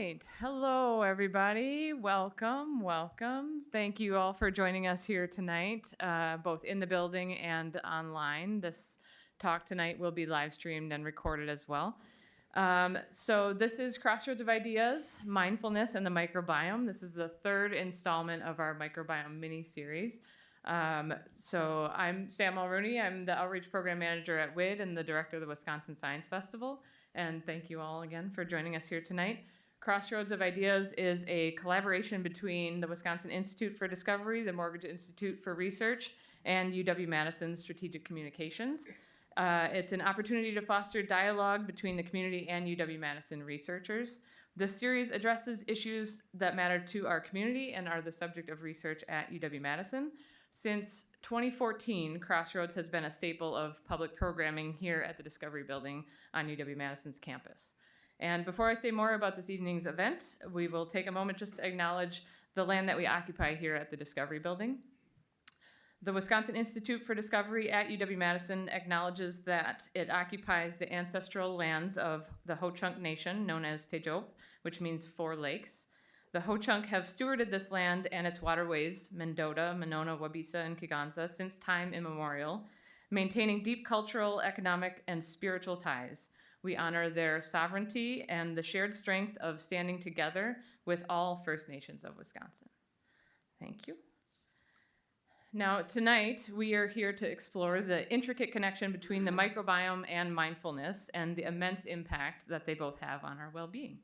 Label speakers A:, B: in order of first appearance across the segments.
A: right. Hello, everybody. Welcome. Thank you all for joining us here tonight, both in the building and online. This talk tonight will be live streamed and recorded as well. So this is Crossroads of Ideas, Mindfulness, and the Microbiome. This is the third installment of our Microbiome mini-series. So I'm Sam Mulrooney. I'm the Outreach Program Manager at WID and the Director of the Wisconsin Science Festival. And thank you all again for joining us here tonight. Crossroads of Ideas is a collaboration between the Wisconsin Institute for Discovery, the Morgridge Institute for Research, and UW-Madison Strategic Communications. It's an opportunity to foster dialogue between the community and UW-Madison researchers. This series addresses issues that matter to our community and are the subject of research at UW-Madison. Since 2014, Crossroads has been a staple of public programming here at the Discovery Building on UW-Madison's campus. And before I say more about this evening's event, we will take a moment just to acknowledge the land that we occupy here at the Discovery Building. The Wisconsin Institute for Discovery at UW-Madison acknowledges that it occupies the ancestral lands of the Ho-Chunk Nation, known as Tejope, which means 4 lakes. The Ho-Chunk have stewarded this land and its waterways, Mendota, Monona, Waubesa, and Kegonsa, since time immemorial, maintaining deep cultural, economic, and spiritual ties. We honor their sovereignty and the shared strength of standing together with all First Nations of Wisconsin. Thank you. Now, tonight, we are here to explore the intricate connection between the microbiome and mindfulness and the immense impact that they both have on our well-being.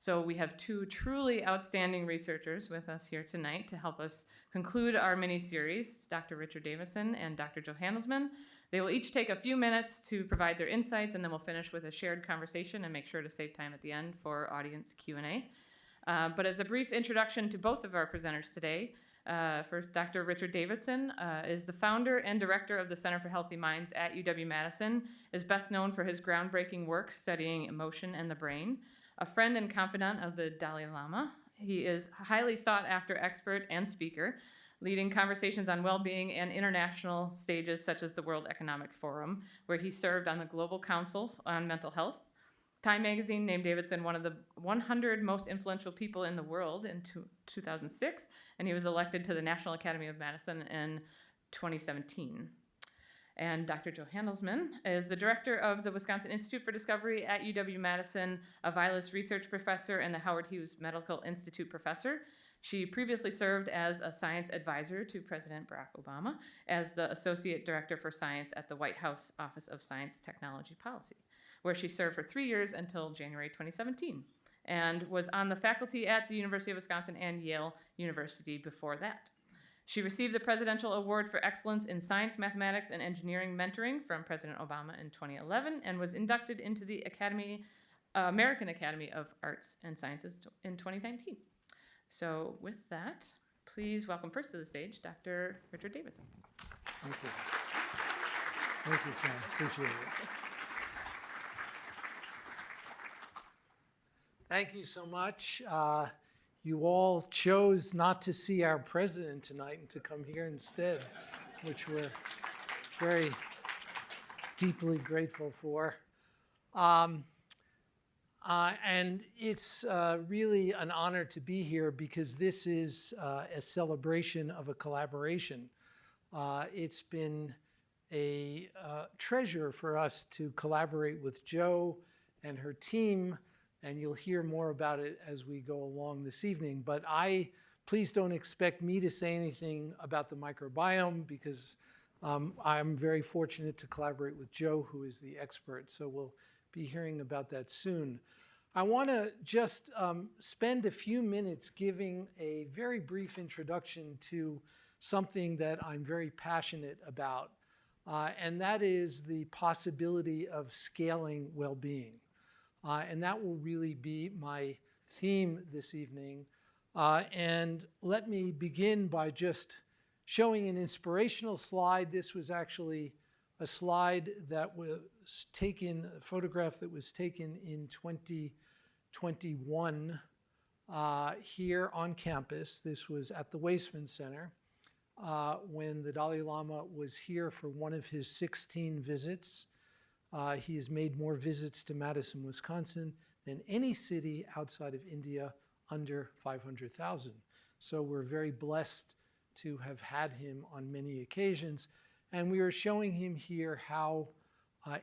A: So we have 2 truly outstanding researchers with us here tonight to help us conclude our mini-series, Dr. Richard Davidson and Dr. Joe Handelsman. They will each take a few minutes to provide their insights, and then we'll finish with a shared conversation and make sure to save time at the end for audience Q&A. But as a brief introduction to both of our presenters today, first, Dr. Richard Davidson is the founder and director of the Center for Healthy Minds at UW-Madison, is best known for his groundbreaking work studying emotion and the brain. A friend and confidant of the Dalai Lama, he is a highly sought-after expert and speaker, leading conversations on well-being and international stages such as the World Economic Forum, where he served on the Global Council on Mental Health. Time magazine named Davidson one of the 100 most influential people in the world in 2006, and he was elected to the National Academy of Medicine in 2017. And Dr. Joe Handelsman is the director of the Wisconsin Institute for Discovery at UW-Madison, a Vilas Research Professor and the Howard Hughes Medical Institute Professor. She previously served as a science advisor to President Barack Obama as the Associate Director for Science at the White House Office of Science Technology Policy, where she served for 3 years until January 2017, and was on the faculty at the University of Wisconsin and Yale University before that. She received the Presidential Award for Excellence in Science, Mathematics, and Engineering Mentoring from President Obama in 2011 and was inducted into the American Academy of Arts and Sciences in 2019. So with that, please welcome first to the stage Dr. Richard Davidson.
B: Thank you. Thank you, Sam. Appreciate it. Thank you so much. You all chose not to see our president tonight and to come here instead, which we're very deeply grateful for. And it's really an honor to be here because this is a celebration of a collaboration. It's been a treasure for us to collaborate with Joe and her team, and you'll hear more about it as we go along this evening. But please don't expect me to say anything about the microbiome because I'm very fortunate to collaborate with Joe, who is the expert. So we'll be hearing about that soon. I want to just spend a few minutes giving a very brief introduction to something that I'm very passionate about, and that is the possibility of scaling well-being. And that will really be my theme this evening. And let me begin by just showing an inspirational slide. This was actually a slide that was taken, a photograph that was taken in 2021 here on campus. This was at the Weissman Center when the Dalai Lama was here for one of his 16 visits. He has made more visits to Madison, Wisconsin than any city outside of India under 500,000. So we're very blessed to have had him on many occasions. And we are showing him here how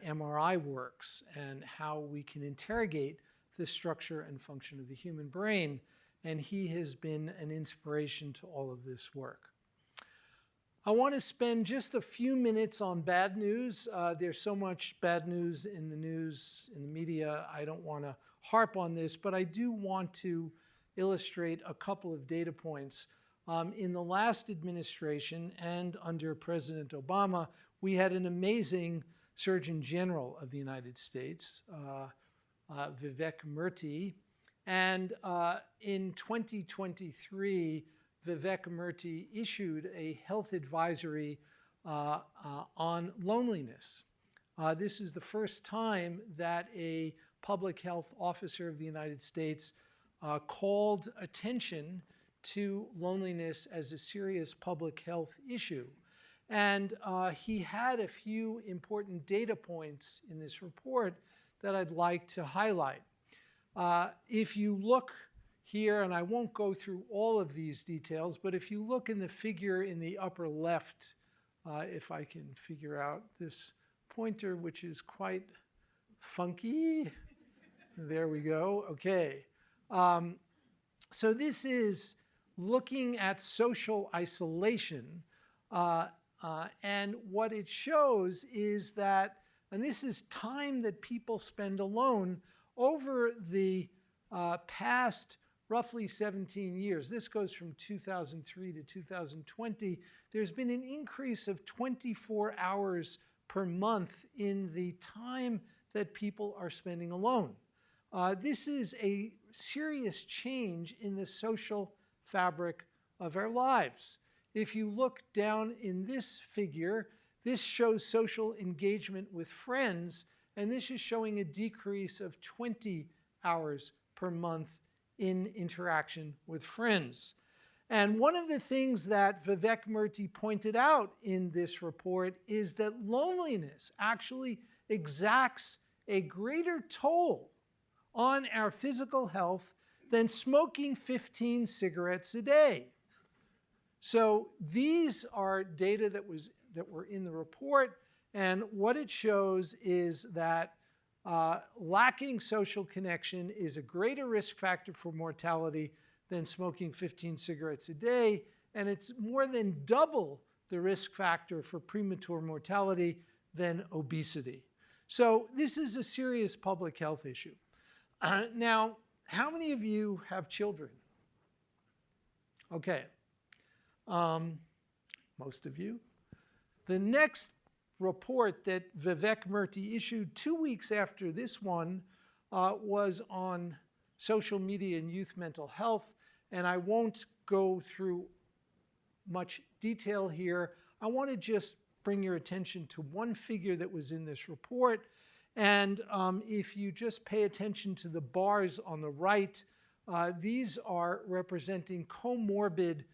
B: MRI works and how we can interrogate the structure and function of the human brain. And he has been an inspiration to all of this work. I want to spend just a few minutes on bad news. There's so much bad news, in the media. I don't want to harp on this, but I do want to illustrate a couple of data points. In the last administration and under President Obama, we had an amazing Surgeon General of the United States, Vivek Murthy. And in 2023, Vivek Murthy issued a health advisory on loneliness. This is the first time that a public health officer of the United States called attention to loneliness as a serious public health issue. And he had a few important data points in this report that I'd like to highlight. If you look here, and I won't go through all of these details, but if you look in the figure in the upper left, if I can figure out this pointer, which is quite funky. There we go. Okay. So this is looking at social isolation. And what it shows is that, and this is time that people spend alone over the past roughly 17 years. This goes from 2003 to 2020. There's been an increase of 24 hours per month in the time that people are spending alone. This is a serious change in the social fabric of our lives. If you look down in this figure, this shows social engagement with friends, and this is showing a decrease of 20 hours per month in interaction with friends. And one of the things that Vivek Murthy pointed out in this report is that loneliness actually exacts a greater toll on our physical health than smoking 15 cigarettes a day. So these are data that were in the report, and what it shows is that lacking social connection is a greater risk factor for mortality than smoking 15 cigarettes a day, and it's more than double the risk factor for premature mortality than obesity. So this is a serious public health issue. Now, how many of you have children? Okay. Most of you. The next report that Vivek Murthy issued 2 weeks after this one was on social media and youth mental health, and I won't go through much detail here. I want to just bring your attention to one figure that was in this report, and if you just pay attention to the bars on the right, these are representing comorbid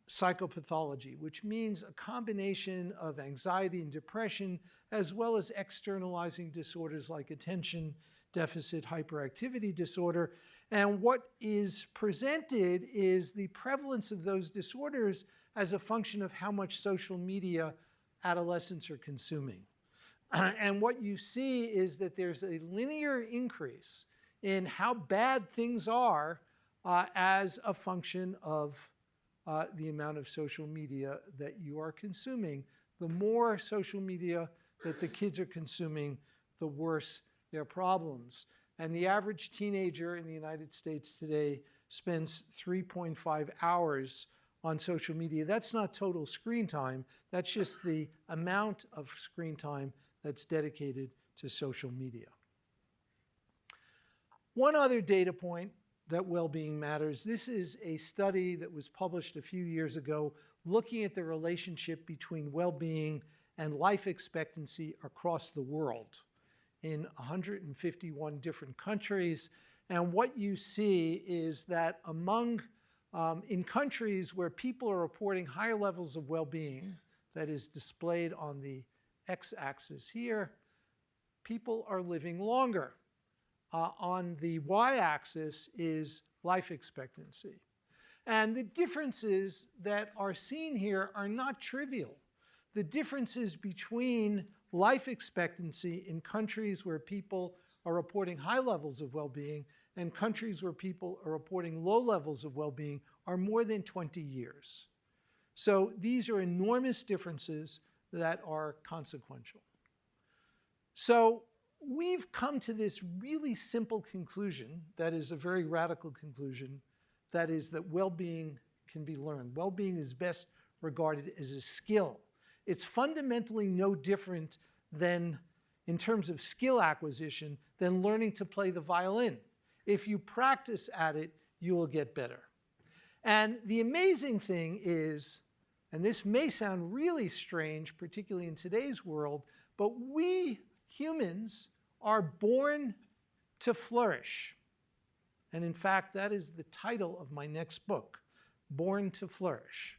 B: psychopathology, which means a combination of anxiety and depression, as well as externalizing disorders like attention deficit hyperactivity disorder. And what is presented is the prevalence of those disorders as a function of how much social media adolescents are consuming. And what you see is that there's a linear increase in how bad things are as a function of the amount of social media that you are consuming. The more social media that the kids are consuming, the worse their problems. And the average teenager in the United States today spends 3.5 hours on social media. That's not total screen time. That's just the amount of screen time that's dedicated to social media. One other data point that well-being matters. This is a study that was published a few years ago looking at the relationship between well-being and life expectancy across the world in 151 different countries. And what you see is that in countries where people are reporting higher levels of well-being, that is displayed on the x-axis here, people are living longer. on the y-axis is life expectancy. And the differences that are seen here are not trivial. The differences between life expectancy in countries where people are reporting high levels of well-being and countries where people are reporting low levels of well-being are more than 20 years. So these are enormous differences that are consequential. So we've come to this really simple conclusion that is a very radical conclusion, that is that well-being can be learned. Well-being is best regarded as a skill. It's fundamentally no different than, in terms of skill acquisition, than learning to play the violin. If you practice at it, you will get better. And the amazing thing is, and this may sound really strange, particularly in today's world, but we humans are born to flourish. And in fact, that is the title of my next book, Born to Flourish.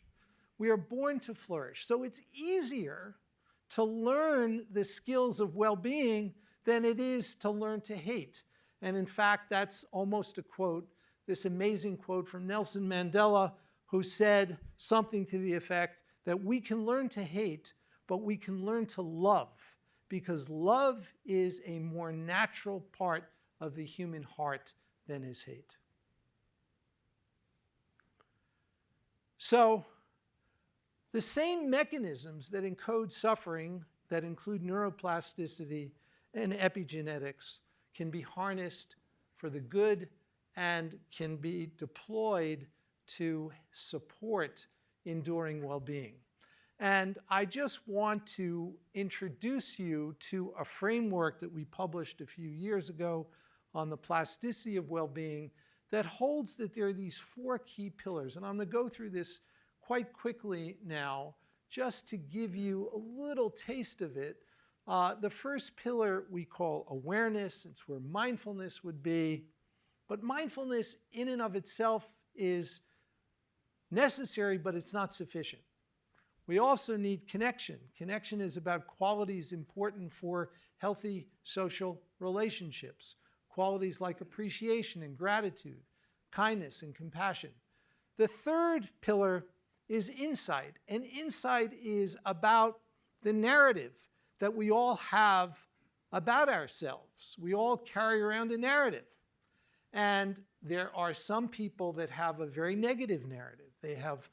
B: We are born to flourish. So it's easier to learn the skills of well-being than it is to learn to hate. And in fact, that's almost a quote, this amazing quote from Nelson Mandela, who said something to the effect that we can learn to hate, but we can learn to love, because love is a more natural part of the human heart than is hate. So the same mechanisms that encode suffering, that include neuroplasticity and epigenetics, can be harnessed for the good and can be deployed to support enduring well-being. And I just want to introduce you to a framework that we published a few years ago on the plasticity of well-being that holds that there are these four key pillars. And I'm going to go through this quite quickly now, just to give you a little taste of it. The first pillar we call awareness. It's where mindfulness would be. But mindfulness in and of itself is necessary, but it's not sufficient. We also need connection. Connection is about qualities important for healthy social relationships. Qualities like appreciation and gratitude, kindness and compassion. The third pillar is insight. And insight is about the narrative that we all have about ourselves. We all carry around a narrative. And there are some people that have a very negative narrative. They have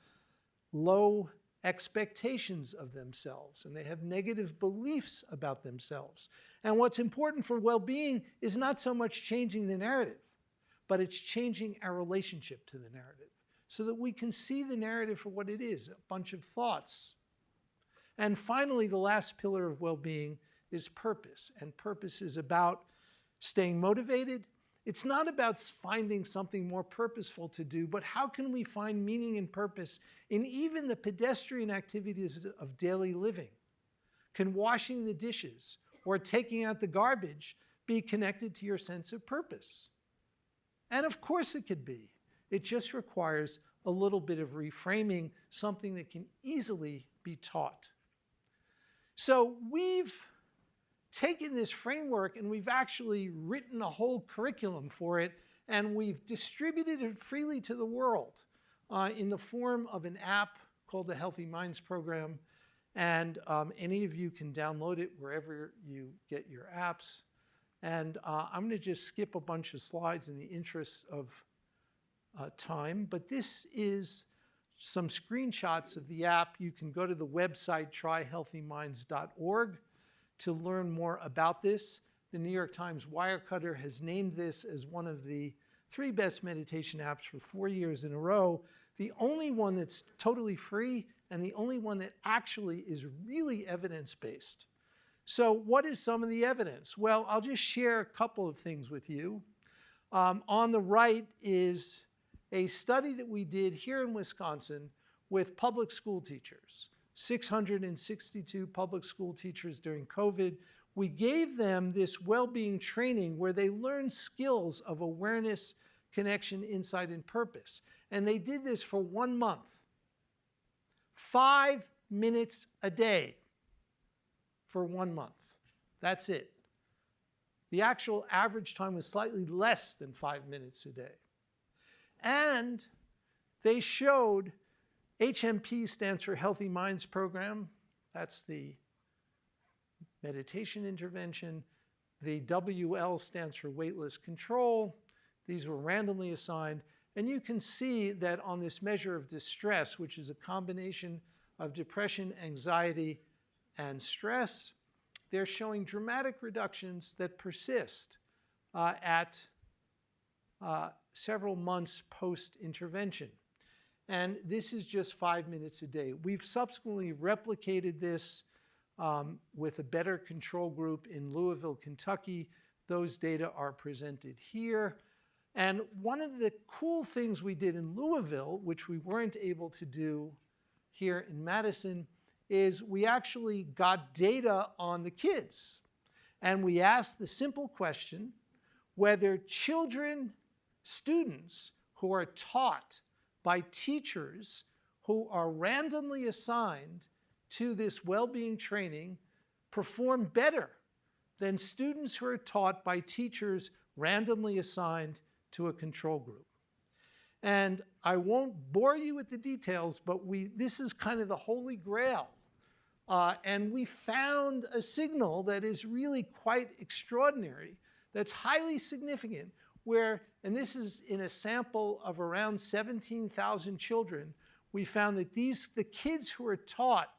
B: low expectations of themselves, and they have negative beliefs about themselves. And what's important for well-being is not so much changing the narrative, but it's changing our relationship to the narrative so that we can see the narrative for what it is, a bunch of thoughts. And finally, the last pillar of well-being is purpose. And purpose is about staying motivated. It's not about finding something more purposeful to do, but how can we find meaning and purpose in even the pedestrian activities of daily living? Can washing the dishes or taking out the garbage be connected to your sense of purpose? And of course it could be. It just requires a little bit of reframing, something that can easily be taught. So we've taken this framework and we've actually written a whole curriculum for it, and we've distributed it freely to the world in the form of an app called the Healthy Minds Program. And any of you can download it wherever you get your apps. And I'm going to just skip a bunch of slides in the interest of time, but this is some screenshots of the app. You can go to the website tryhealthyminds.org to learn more about this. The New York Times Wirecutter has named this as one of the 3 best meditation apps for 4 years in a row. The only one that's totally free and the only one that actually is really evidence-based. So what is some of the evidence? Well, I'll just share a couple of things with you. On the right is a study that we did here in Wisconsin with public school teachers, 662 public school teachers during COVID. We gave them this well-being training where they learned skills of awareness, connection, insight, and purpose. And they did this for 1 month. 5 minutes a day for 1 month. That's it. The actual average time was slightly less than 5 minutes a day. And they showed HMP stands for Healthy Minds Program. That's the meditation intervention. The WL stands for weightless control. These were randomly assigned. And you can see that on this measure of distress, which is a combination of depression, anxiety, and stress, they're showing dramatic reductions that persist at several months post-intervention. And this is just 5 minutes a day. We've subsequently replicated this with a better control group in Louisville, Kentucky. Those data are presented here. And one of the cool things we did in Louisville, which we weren't able to do here in Madison, is we actually got data on the kids. And we asked the simple question whether children, students who are taught by teachers who are randomly assigned to this well-being training perform better than students who are taught by teachers randomly assigned to a control group. And I won't bore you with the details, but this is kind of the holy grail. And we found a signal that is really quite extraordinary, that's highly significant, and this is in a sample of around 17,000 children, we found that the kids who are taught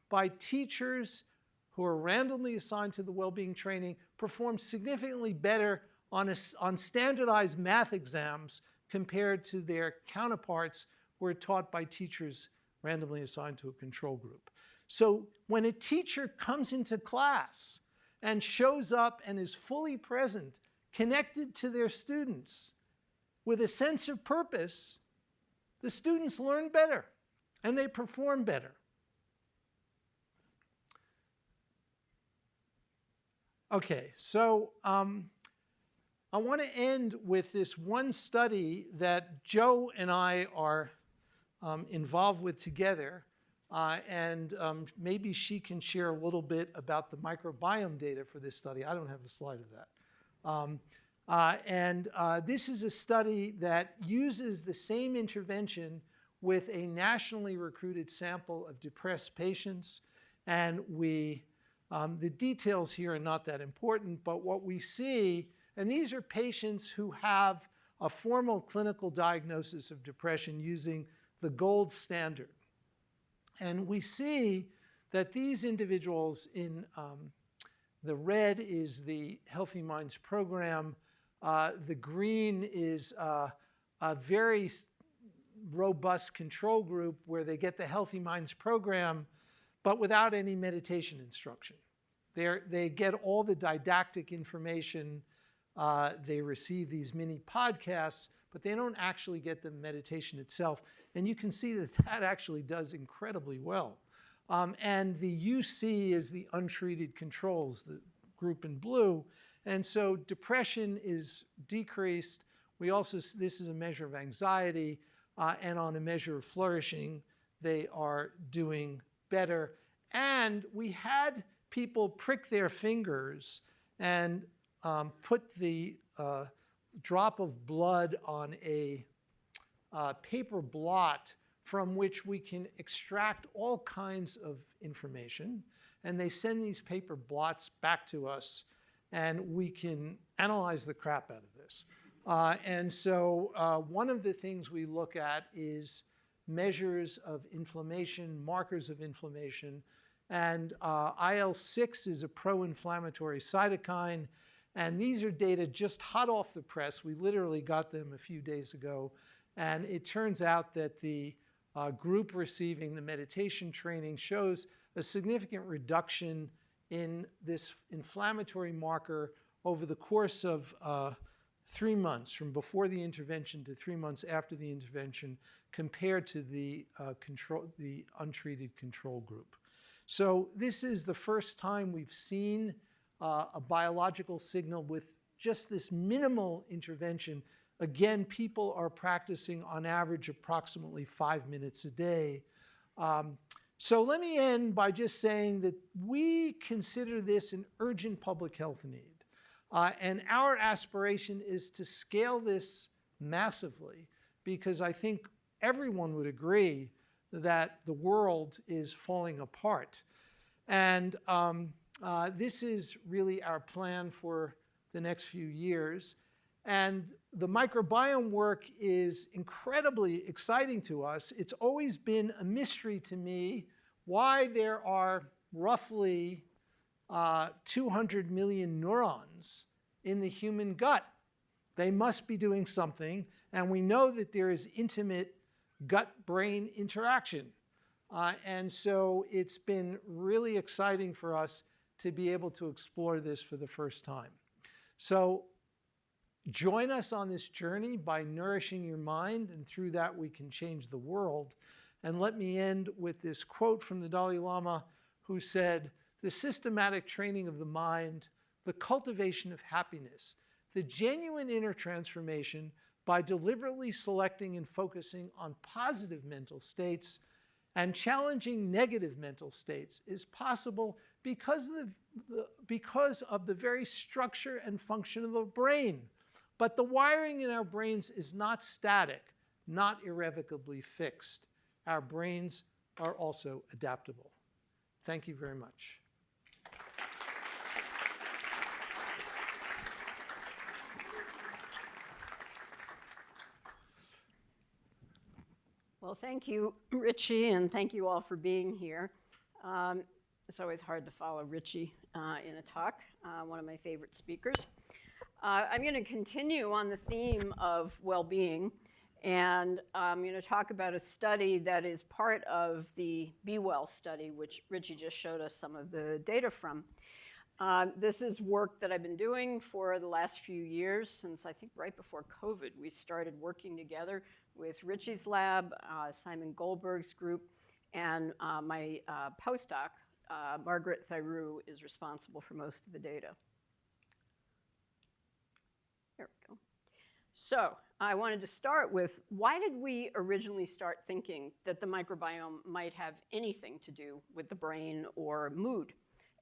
B: by teachers who are randomly assigned to the well-being training perform significantly better on standardized math exams compared to their counterparts who are taught by teachers randomly assigned to a control group. So when a teacher comes into class and shows up and is fully present, connected to their students with a sense of purpose, the students learn better and they perform better. Okay, so I want to end with this one study that Joe and I are involved with together, and maybe she can share a little bit about the microbiome data for this study. I don't have a slide of that. This is a study that uses the same intervention with a nationally recruited sample of depressed patients, and the details here are not that important, but what we see, and these are patients who have a formal clinical diagnosis of depression using the gold standard. And we see that these individuals in the red is the Healthy Minds program. The green is a very robust control group where they get the Healthy Minds program, but without any meditation instruction. They get all the didactic information. They receive these mini podcasts, but they don't actually get the meditation itself. And you can see that that actually does incredibly well. And the UC is the untreated controls, the group in blue. And so depression is decreased. This is a measure of anxiety, and on a measure of flourishing, they are doing better. And we had people prick their fingers and put the drop of blood on a paper blot from which we can extract all kinds of information. And they send these paper blots back to us, and we can analyze the crap out of this. And so one of the things we look at is measures of inflammation, markers of inflammation. And IL-6 is a pro-inflammatory cytokine. And these are data just hot off the press. We literally got them a few days ago. And it turns out that the group receiving the meditation training shows a significant reduction in this inflammatory marker over the course of 3 months, from before the intervention to 3 months after the intervention, compared to the untreated control group. So this is the first time we've seen a biological signal with just this minimal intervention. Again, people are practicing on average approximately 5 minutes a day. So let me end by just saying that we consider this an urgent public health need. And our aspiration is to scale this massively, because I think everyone would agree that the world is falling apart. And this is really our plan for the next few years. And the microbiome work is incredibly exciting to us. It's always been a mystery to me why there are roughly 200 million neurons in the human gut. They must be doing something, and we know that there is intimate gut-brain interaction. And so it's been really exciting for us to be able to explore this for the first time. So join us on this journey by nourishing your mind, and through that we can change the world. And let me end with this quote from the Dalai Lama, who said, "The systematic training of the mind, the cultivation of happiness, the genuine inner transformation by deliberately selecting and focusing on positive mental states and challenging negative mental states is possible because of the very structure and function of the brain. But the wiring in our brains is not static, not irrevocably fixed. Our brains are also adaptable." Thank you very much.
C: Well, thank you, Richie, and thank you all for being here. It's always hard to follow Richie in a talk, one of my favorite speakers. I'm going to continue on the theme of well-being, and I'm going to talk about a study that is part of the Be Well study, which Richie just showed us some of the data from. This is work that I've been doing for the last few years, since I think right before COVID. We started working together with Richie's lab, Simon Goldberg's group, and my postdoc, Margaret Thiroux, is responsible for most of the data. There we go. So I wanted to start with, why did we originally start thinking that the microbiome might have anything to do with the brain or mood?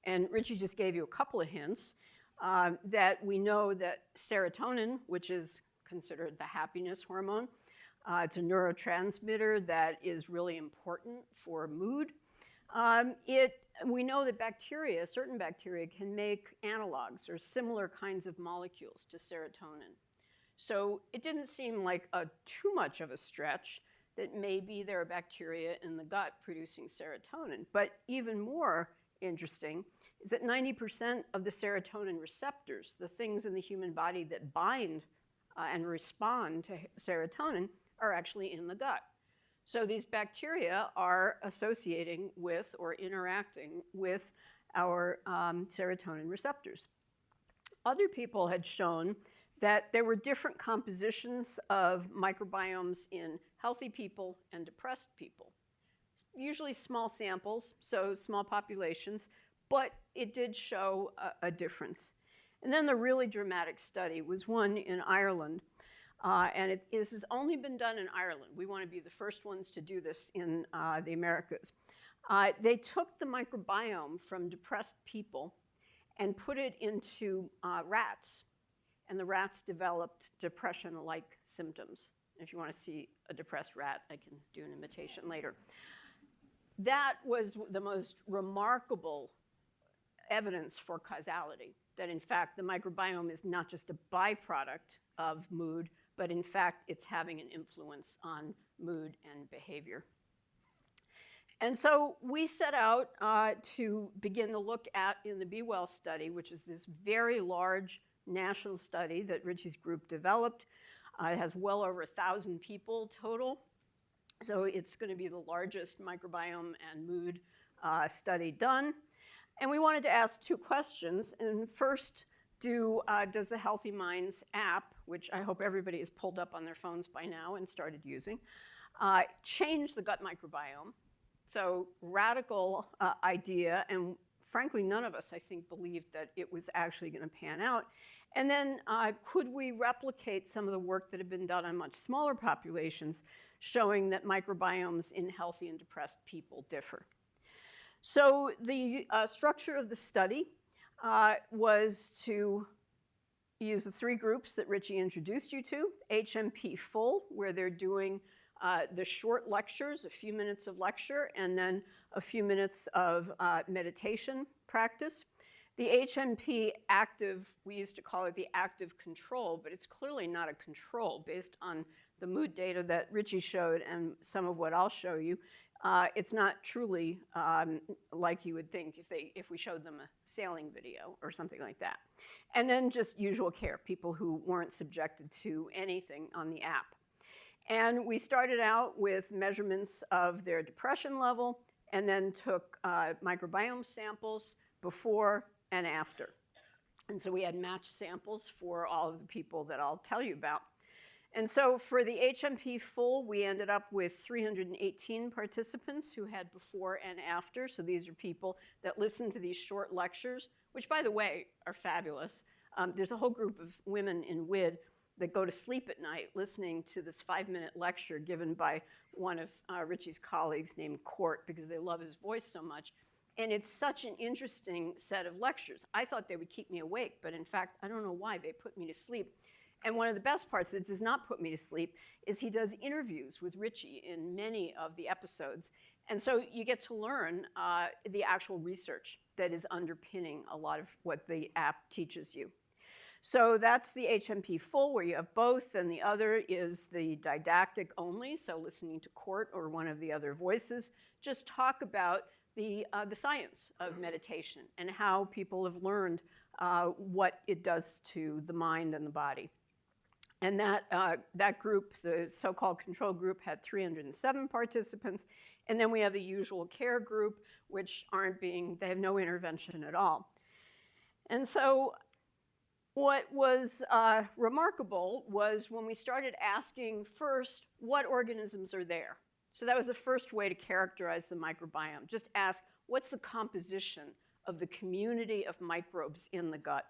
C: And Richie just gave you a couple of hints that we know that serotonin, which is considered the happiness hormone, it's a neurotransmitter that is really important for mood. We know that bacteria, certain bacteria, can make analogs or similar kinds of molecules to serotonin. So it didn't seem like too much of a stretch that maybe there are bacteria in the gut producing serotonin. But even more interesting is that 90% of the serotonin receptors, the things in the human body that bind and respond to serotonin, are actually in the gut. So these bacteria are associating with or interacting with our serotonin receptors. Other people had shown that there were different compositions of microbiomes in healthy people and depressed people. Usually small samples, so small populations, but it did show a difference. And then the really dramatic study was one in Ireland. And this has only been done in Ireland. We want to be the first ones to do this in the Americas. They took the microbiome from depressed people and put it into rats. And the rats developed depression-like symptoms. If you want to see a depressed rat, I can do an imitation later. That was the most remarkable evidence for causality, that in fact the microbiome is not just a byproduct of mood, but in fact it's having an influence on mood and behavior. And so we set out to begin to look at, in the Be Well study, which is this very large national study that Richie's group developed. It has well over 1,000 people total. So it's going to be the largest microbiome and mood study done. And we wanted to ask two questions. And first, does the Healthy Minds app, which I hope everybody has pulled up on their phones by now and started using, change the gut microbiome? So radical idea, and frankly, none of us, I think, believed that it was actually going to pan out. And then could we replicate some of the work that had been done on much smaller populations, showing that microbiomes in healthy and depressed people differ? So the structure of the study was to use the 3 groups that Richie introduced you to. HMP full, where they're doing the short lectures, a few minutes of lecture, and then a few minutes of meditation practice. The HMP active, we used to call it the active control, but it's clearly not a control based on the mood data that Richie showed and some of what I'll show you. It's not truly like you would think if we showed them a sailing video or something like that. And then just usual care, people who weren't subjected to anything on the app. And we started out with measurements of their depression level and then took microbiome samples before and after. And so we had matched samples for all of the people that I'll tell you about. And so for the HMP full, we ended up with 318 participants who had before and after. So these are people that listen to these short lectures, which, by the way, are fabulous. There's a whole group of women in WID that go to sleep at night listening to this 5-minute lecture given by one of Richie's colleagues named Court because they love his voice so much. And it's such an interesting set of lectures. I thought they would keep me awake, but in fact, I don't know why they put me to sleep. And one of the best parts that does not put me to sleep is he does interviews with Richie in many of the episodes. And so you get to learn the actual research that is underpinning a lot of what the app teaches you. So that's the HMP full, where you have both, and the other is the didactic only, so listening to Court or one of the other voices, just talk about the science of meditation and how people have learned what it does to the mind and the body. And that group, the so-called control group, had 307 participants. And then we have the usual care group, which they have no intervention at all. And so what was remarkable was when we started asking first, what organisms are there? So that was the first way to characterize the microbiome. Just ask, what's the composition of the community of microbes in the gut?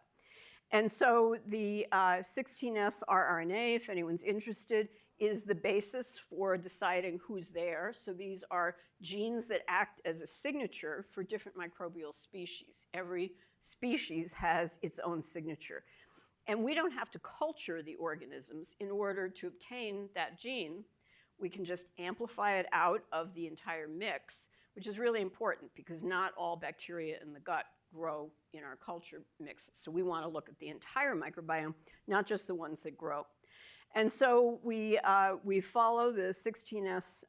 C: And so the 16S rRNA, if anyone's interested, is the basis for deciding who's there. So these are genes that act as a signature for different microbial species. Every species has its own signature. And we don't have to culture the organisms in order to obtain that gene. We can just amplify it out of the entire mix, which is really important because not all bacteria in the gut grow in our culture mixes. So we want to look at the entire microbiome, not just the ones that grow. And so we follow the 16S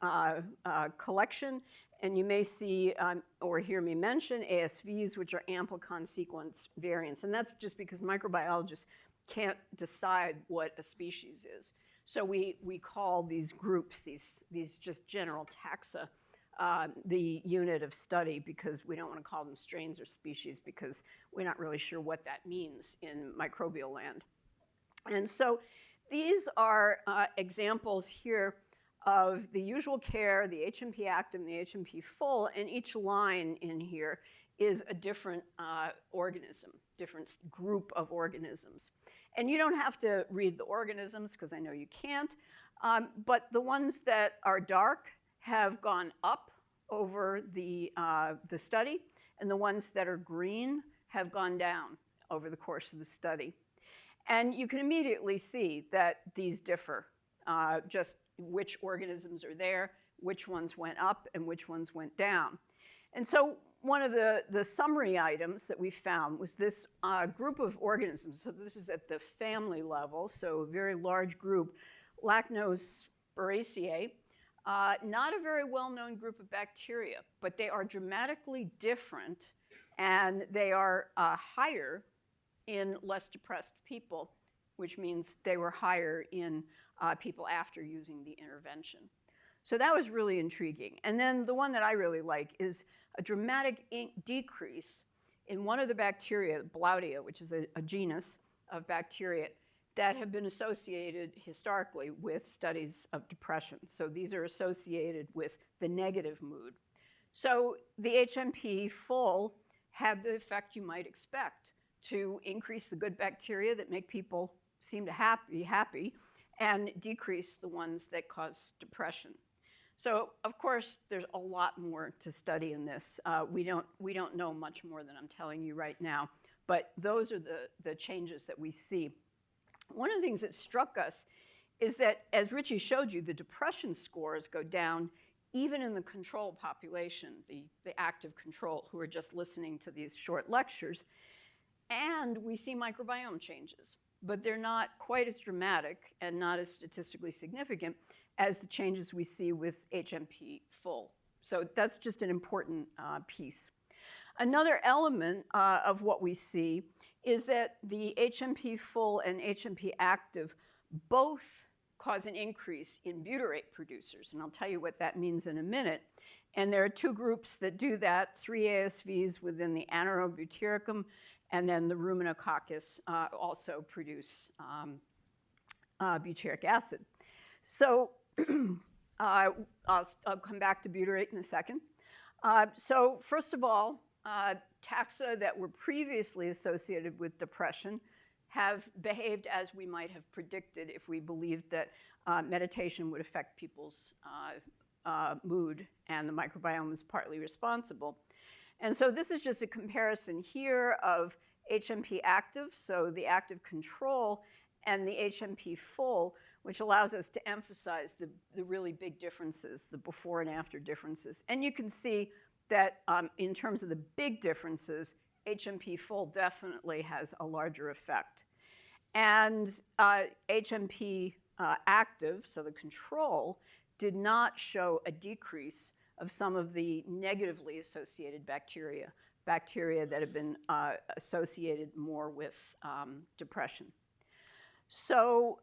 C: collection, and you may see or hear me mention ASVs, which are amplicon sequence variants. And that's just because microbiologists can't decide what a species is. So we call these groups, these just general taxa, the unit of study, because we don't want to call them strains or species because we're not really sure what that means in microbial land. And so these are examples here of the usual care, the HMP active and the HMP full, and each line in here is a different organism, different group of organisms. And you don't have to read the organisms because I know you can't, but the ones that are dark have gone up over the study, and the ones that are green have gone down over the course of the study. And you can immediately see that these differ, just which organisms are there, which ones went up, and which ones went down. And so one of the summary items that we found was this group of organisms. So this is at the family level, so a very large group, Lactobacillus, not a very well-known group of bacteria, but they are dramatically different, and they are higher in less depressed people, which means they were higher in people after using the intervention. So that was really intriguing. And then the one that I really like is a dramatic decrease in one of the bacteria, Blautia, which is a genus of bacteria that have been associated historically with studies of depression. So these are associated with the negative mood. So the HMP full had the effect you might expect to increase the good bacteria that make people seem to be happy and decrease the ones that cause depression. So, of course, there's a lot more to study in this. We don't know much more than I'm telling you right now, but those are the changes that we see. one of the things that struck us is that, as Richie showed you, the depression scores go down even in the control population, the active control, who are just listening to these short lectures. And we see microbiome changes, but they're not quite as dramatic and not as statistically significant as the changes we see with HMP full. So that's just an important piece. Another element of what we see is that the HMP full and HMP active both cause an increase in butyrate producers, and I'll tell you what that means in a minute. And there are two groups that do that, 3 ASVs within the anaerobutyricum, and then the ruminococcus also produce butyric acid. So I'll come back to butyrate in a second. So first of all, taxa that were previously associated with depression have behaved as we might have predicted if we believed that meditation would affect people's mood and the microbiome is partly responsible. And so this is just a comparison here of HMP active, so the active control, and the HMP full, which allows us to emphasize the really big differences, the before and after differences. And you can see that in terms of the big differences, HMP full definitely has a larger effect. And HMP active, so the control, did not show a decrease of some of the negatively associated bacteria that have been associated more with depression. So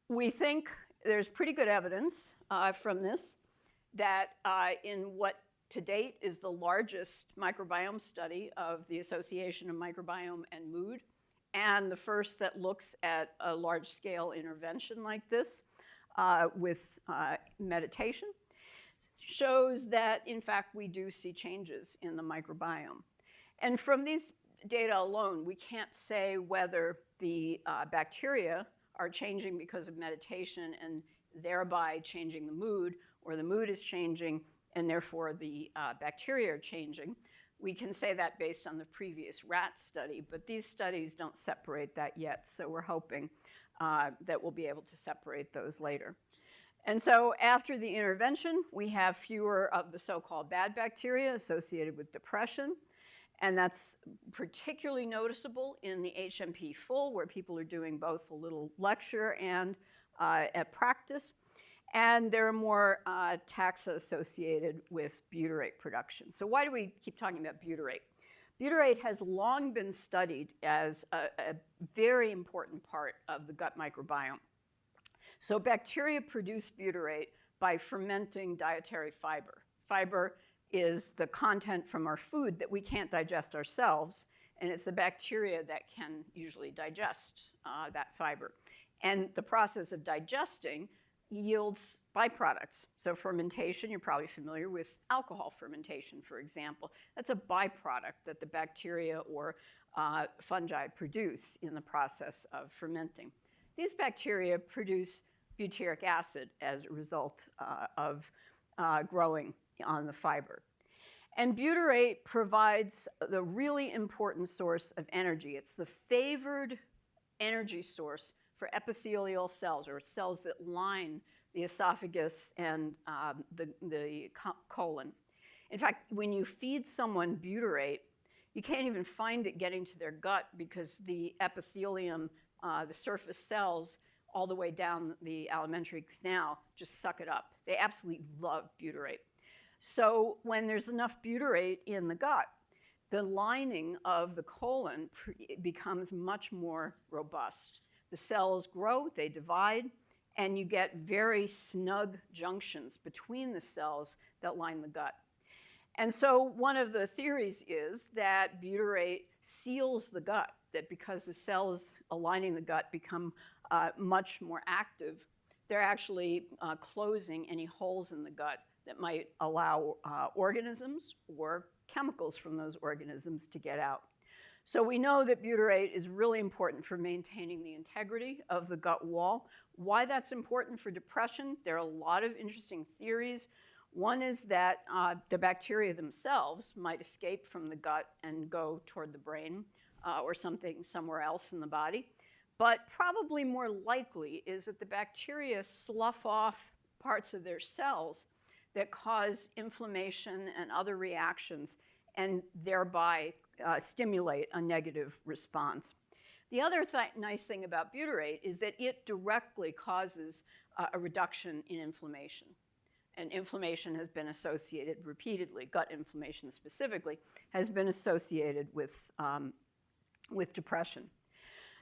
C: we think there's pretty good evidence from this that in what to date is the largest microbiome study of the association of microbiome and mood, and the first that looks at a large-scale intervention like this with meditation, shows that, in fact, we do see changes in the microbiome. And from these data alone, we can't say whether the bacteria are changing because of meditation and thereby changing the mood, or the mood is changing and therefore the bacteria are changing. We can say that based on the previous rat study, but these studies don't separate that yet, so we're hoping that we'll be able to separate those later. And so after the intervention, we have fewer of the so-called bad bacteria associated with depression, and that's particularly noticeable in the HMP full, where people are doing both a little lecture and at practice. And there are more taxa associated with butyrate production. So why do we keep talking about butyrate? Butyrate has long been studied as a very important part of the gut microbiome. So bacteria produce butyrate by fermenting dietary fiber. Fiber is the content from our food that we can't digest ourselves, and it's the bacteria that can usually digest that fiber. And the process of digesting yields byproducts. So fermentation, you're probably familiar with alcohol fermentation, for example. That's a byproduct that the bacteria or fungi produce in the process of fermenting. These bacteria produce butyric acid as a result of growing on the fiber. And butyrate provides the really important source of energy. It's the favored energy source for epithelial cells, or cells that line the esophagus and the colon. In fact, when you feed someone butyrate, you can't even find it getting to their gut because the epithelium, the surface cells, all the way down the alimentary canal, just suck it up. They absolutely love butyrate. So when there's enough butyrate in the gut, the lining of the colon becomes much more robust. The cells grow, they divide, and you get very snug junctions between the cells that line the gut. And so one of the theories is that butyrate seals the gut, that because the cells aligning the gut become much more active, they're actually closing any holes in the gut that might allow organisms or chemicals from those organisms to get out. So we know that butyrate is really important for maintaining the integrity of the gut wall. Why that's important for depression, there are a lot of interesting theories. One is that the bacteria themselves might escape from the gut and go toward the brain or somewhere else in the body. But probably more likely is that the bacteria slough off parts of their cells that cause inflammation and other reactions and thereby stimulate a negative response. The other nice thing about butyrate is that it directly causes a reduction in inflammation. And inflammation has been associated repeatedly, gut inflammation specifically, has been associated with depression.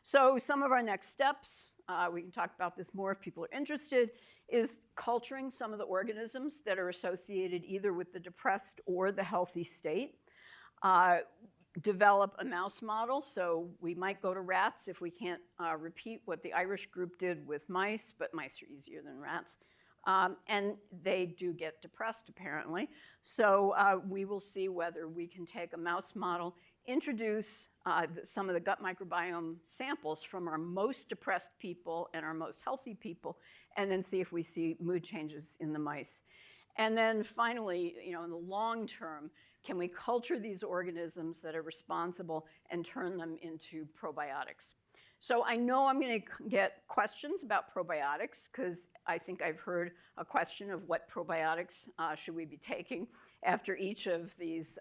C: So some of our next steps, we can talk about this more if people are interested, is culturing some of the organisms that are associated either with the depressed or the healthy state. Develop a mouse model, so we might go to rats if we can't repeat what the Irish group did with mice, but mice are easier than rats. And they do get depressed, apparently. So we will see whether we can take a mouse model, introduce some of the gut microbiome samples from our most depressed people and our most healthy people, and then see if we see mood changes in the mice. And then finally, in the long term, can we culture these organisms that are responsible and turn them into probiotics? So I know I'm going to get questions about probiotics because I think I've heard a question of what probiotics should we be taking after each of these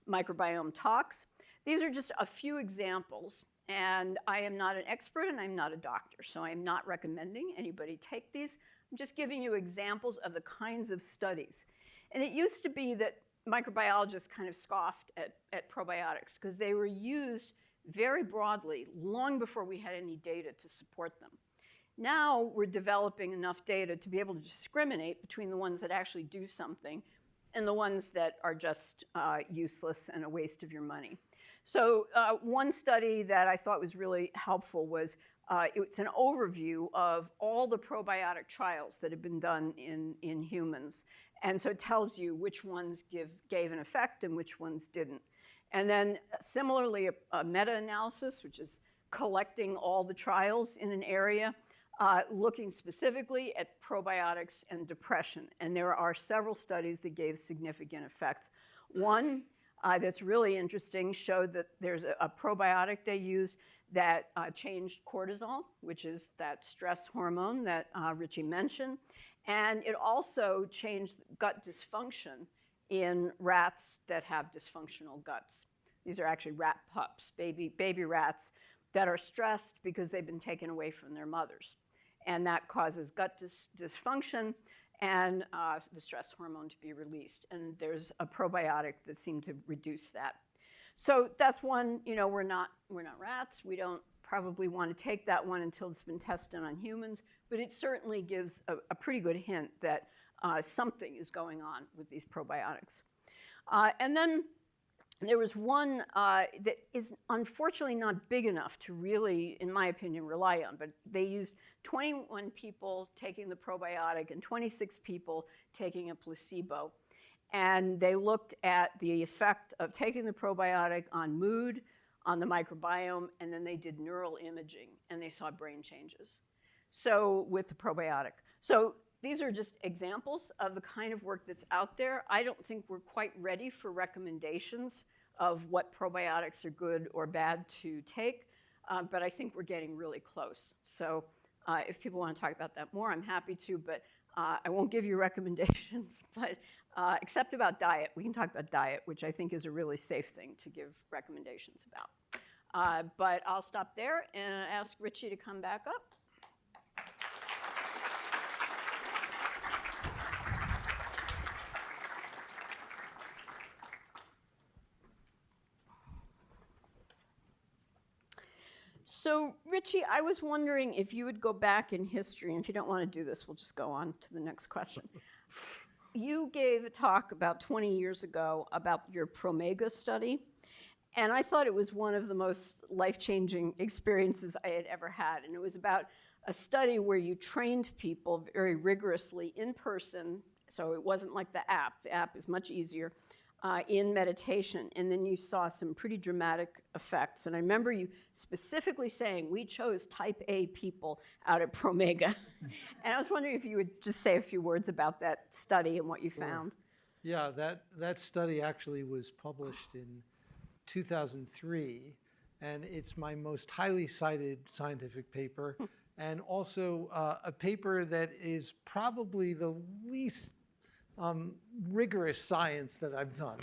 C: microbiome talks. These are just a few examples, and I am not an expert and I'm not a doctor, so I'm not recommending anybody take these. I'm just giving you examples of the kinds of studies. And it used to be that microbiologists kind of scoffed at probiotics because they were used very broadly long before we had any data to support them. Now we're developing enough data to be able to discriminate between the ones that actually do something and the ones that are just useless and a waste of your money. So one study that I thought was really helpful was it's an overview of all the probiotic trials that have been done in humans. And so it tells you which ones gave an effect and which ones didn't. And then similarly, a meta-analysis, which is collecting all the trials in an area, looking specifically at probiotics and depression. And there are several studies that gave significant effects. One that's really interesting showed that there's a probiotic they used that changed cortisol, which is that stress hormone that Richie mentioned. And it also changed gut dysfunction in rats that have dysfunctional guts. These are actually rat pups, baby rats that are stressed because they've been taken away from their mothers. And that causes gut dysfunction and the stress hormone to be released. And there's a probiotic that seemed to reduce that. So that's one, we're not rats. We don't probably want to take that one until it's been tested on humans, but it certainly gives a pretty good hint that something is going on with these probiotics. And then there was one that is unfortunately not big enough to really, in my opinion, rely on, but they used 21 people taking the probiotic and 26 people taking a placebo. And they looked at the effect of taking the probiotic on mood, on the microbiome, and then they did neural imaging, and they saw brain changes. So with the probiotic. So these are just examples of the kind of work that's out there. I don't think we're quite ready for recommendations of what probiotics are good or bad to take, but I think we're getting really close. So if people want to talk about that more, I'm happy to, but I won't give you recommendations, but except about diet. We can talk about diet, which I think is a really safe thing to give recommendations about. But I'll stop there and ask Richie to come back up. So, Richie, I was wondering if you would go back in history, and if you don't want to do this, we'll just go on to the next question. You gave a talk about 20 years ago about your Promega study, and I thought it was one of the most life-changing experiences I had ever had. And it was about a study where you trained people very rigorously in person, so it wasn't like the app. The app is much easier. In meditation, and then you saw some pretty dramatic effects. And I remember you specifically saying, we chose type A people out at Promega. And I was wondering if you would just say a few words about that study and what you found.
B: Yeah, that study actually was published in 2003, and it's my most highly cited scientific paper, and also a paper that is probably the least rigorous science that I've done,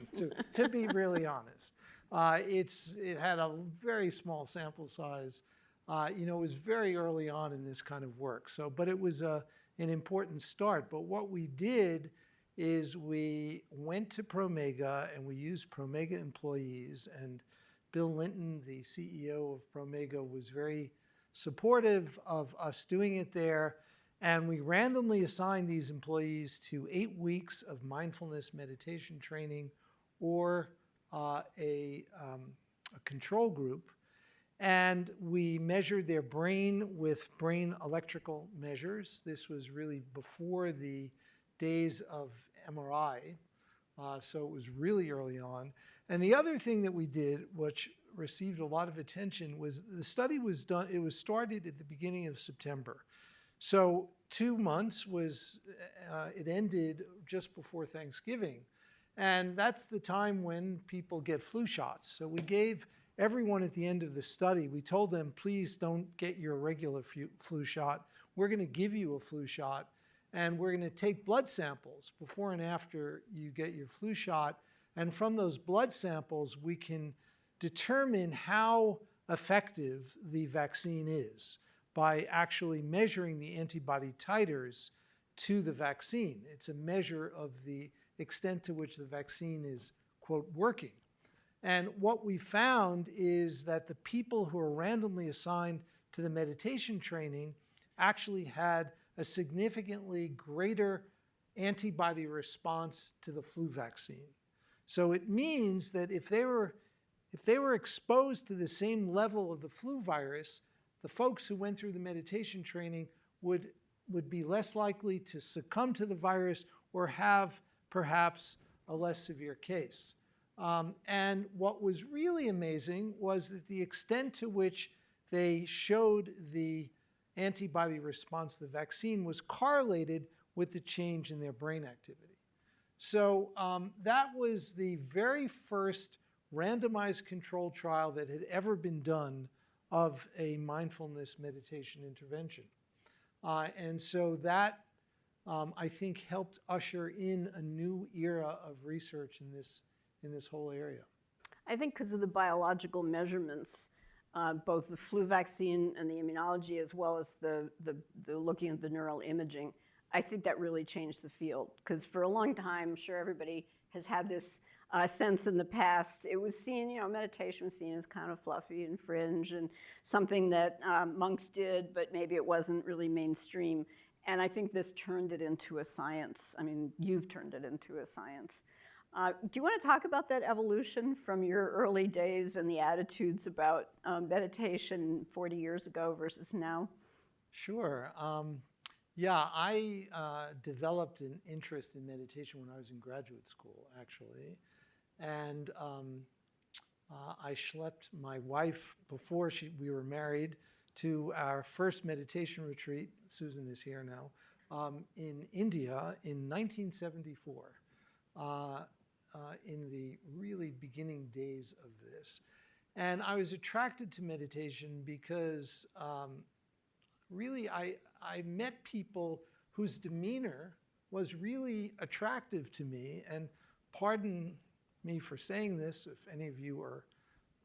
B: to be really honest. It had a very small sample size. It was very early on in this kind of work. But it was an important start. But what we did is we went to Promega and we used Promega employees. And Bill Linton, the CEO of Promega, was very supportive of us doing it there. And we randomly assigned these employees to 8 weeks of mindfulness meditation training or a control group. And we measured their brain with brain electrical measures. This was really before the days of MRI, so it was really early on. And the other thing that we did, which received a lot of attention, was the study was done, it was started at the beginning of September. So 2 months it ended just before Thanksgiving. And that's the time when people get flu shots. So we gave everyone at the end of the study, we told them, please don't get your regular flu shot. We're going to give you a flu shot, and we're going to take blood samples before and after you get your flu shot. And from those blood samples, we can determine how effective the vaccine is by actually measuring the antibody titers to the vaccine. It's a measure of the extent to which the vaccine is, quote, working. And what we found is that the people who are randomly assigned to the meditation training actually had a significantly greater antibody response to the flu vaccine. So it means that if they were exposed to the same level of the flu virus, the folks who went through the meditation training would be less likely to succumb to the virus or have perhaps a less severe case. And what was really amazing was that the extent to which they showed the antibody response to the vaccine was correlated with the change in their brain activity. So that was the very first randomized controlled trial that had ever been done of a mindfulness meditation intervention. And so that, I think, helped usher in a new era of research in this whole area.
C: I think because of the biological measurements, both the flu vaccine and the immunology, as well as the looking at the neural imaging, I think that really changed the field. Because for a long time, I'm sure everybody has had this sense in the past. It was seen, meditation was seen as kind of fluffy and fringe and something that monks did, but maybe it wasn't really mainstream. And I think this turned it into a science. I mean, you've turned it into a science. Do you want to talk about that evolution from your early days and the attitudes about meditation 40 years ago versus now?
B: Sure. Yeah, I developed an interest in meditation when I was in graduate school, actually. And I schlepped my wife before we were married to our first meditation retreat, Susan is here now, in India in 1974. In the really beginning days of this. And I was attracted to meditation because really I met people whose demeanor was really attractive to me. And pardon me for saying this, if any of you are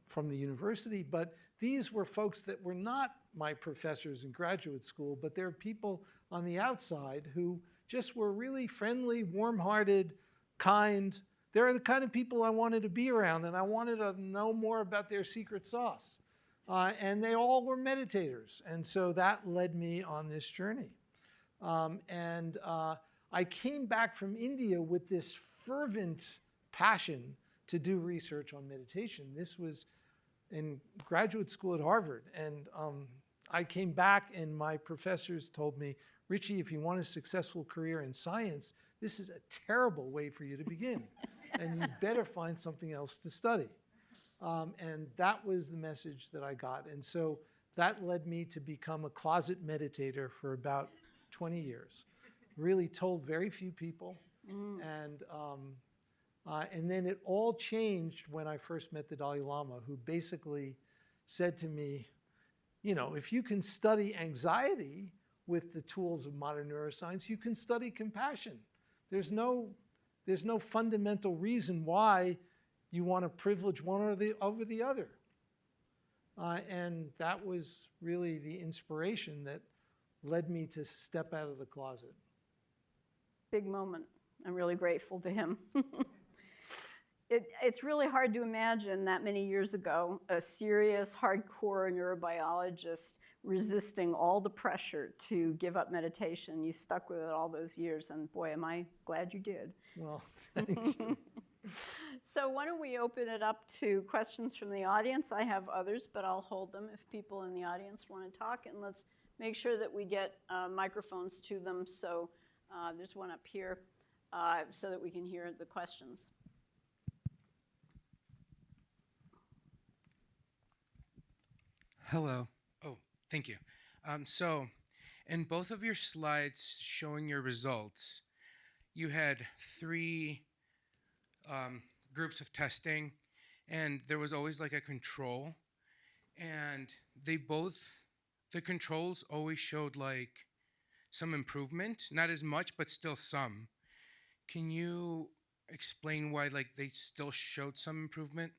B: from the university, but these were folks that were not my professors in graduate school, but they're people on the outside who just were really friendly, warm-hearted, kind. They're the kind of people I wanted to be around, and I wanted to know more about their secret sauce. And they all were meditators, and so that led me on this journey. I came back from India with this fervent passion to do research on meditation. This was in graduate school at Harvard, and I came back and my professors told me, Richie, if you want a successful career in science, this is a terrible way for you to begin. And you better find something else to study. And that was the message that I got. And so that led me to become a closet meditator for about 20 years. Really told very few people. And then it all changed when I first met the Dalai Lama, who basically said to me, you know, if you can study anxiety with the tools of modern neuroscience, you can study compassion. There's no fundamental reason why you want to privilege one over the other. And that was really the inspiration that led me to step out of the closet.
C: Big moment. I'm really grateful to him. It's really hard to imagine that many years ago, a serious, hardcore neurobiologist resisting all the pressure to give up meditation. You stuck with it all those years, and boy, am I glad you did.
B: Well, thank you.
C: So why don't we open it up to questions from the audience? I have others, but I'll hold them if people in the audience want to talk. And let's make sure that we get microphones to them. So there's one up here so that we can hear the questions.
D: Hello. Oh, thank you. So, in both of your slides showing your results, you had three groups of testing, and there was always like a control, and the controls always showed like some improvement, not as much, but still some. Can you explain why like they still showed some improvement?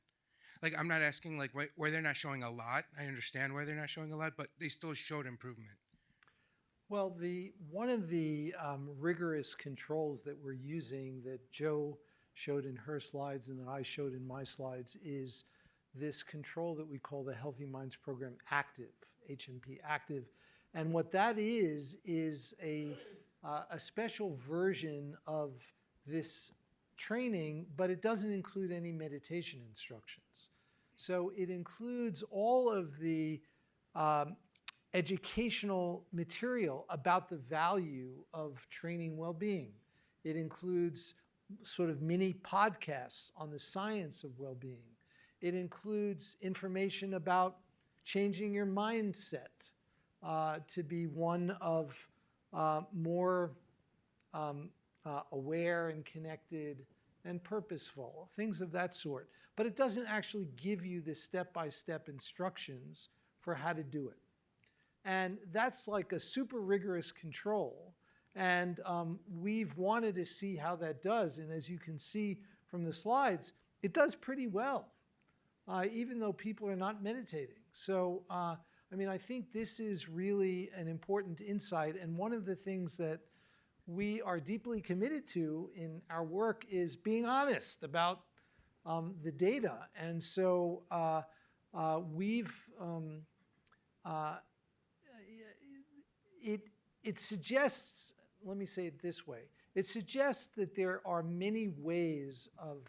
D: Like, I'm not asking like why they're not showing a lot. I understand why they're not showing a lot, but they still showed improvement.
B: Well, one of the rigorous controls that we're using that Joe showed in her slides and that I showed in my slides is this control that we call the Healthy Minds Program Active, HMP Active. And what that is a special version of this training, but it doesn't include any meditation instructions. So it includes all of the educational material about the value of training well-being. It includes sort of mini podcasts on the science of well-being. It includes information about changing your mindset to be one of more aware and connected and purposeful, things of that sort. But it doesn't actually give you the step-by-step instructions for how to do it. And that's like a super rigorous control. And we've wanted to see how that does. And as you can see from the slides, it does pretty well, even though people are not meditating. So, I mean, I think this is really an important insight. And one of the things that we are deeply committed to in our work is being honest about the data. And so it suggests, let me say it this way, it suggests that there are many ways of